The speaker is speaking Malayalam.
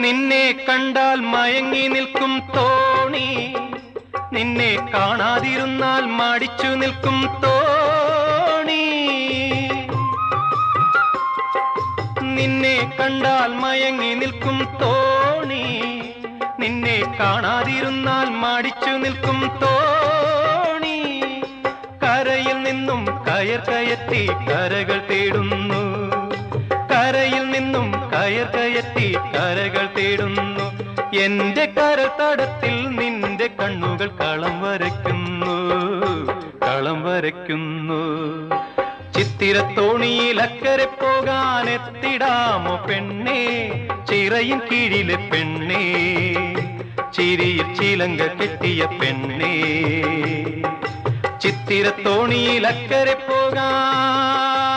നിന്നെ കണ്ടാൽ മയങ്ങി നിൽക്കും തോണി, നിന്നെ കാണാതിരുന്നാൽ മടിച്ചു നിൽക്കും തോണി. നിന്നെ കണ്ടാൽ മയങ്ങി നിൽക്കും തോണി, നിന്നെ കാണാതിരുന്നാൽ മടിച്ചു നിൽക്കും തോണി. കരയിൽ നിന്നും കയർ കയറ്റി കരകൾ തേടുന്നു, കരയിൽ നിന്നും കയർ കയറ്റി കരകൾ തേടുന്നു. എന്റെ കരതടത്തിൽ നിന്റെ കണ്ണുകൾ കളം വരയ്ക്കുന്നു, കളം വരയ്ക്കുന്നു. ചിത്തിരത്തോണിയിൽ അക്കരെ പോകാൻ എത്തിടാമോ പെണ്ണേ, ചിറയിൻ കീഴിലെ പെണ്ണേ, ചിരിയിൽ ചിലങ്ക കെട്ടിയ പെണ്ണേ. ചിത്തിരത്തോണിയിൽ അക്കരെ പോകാൻ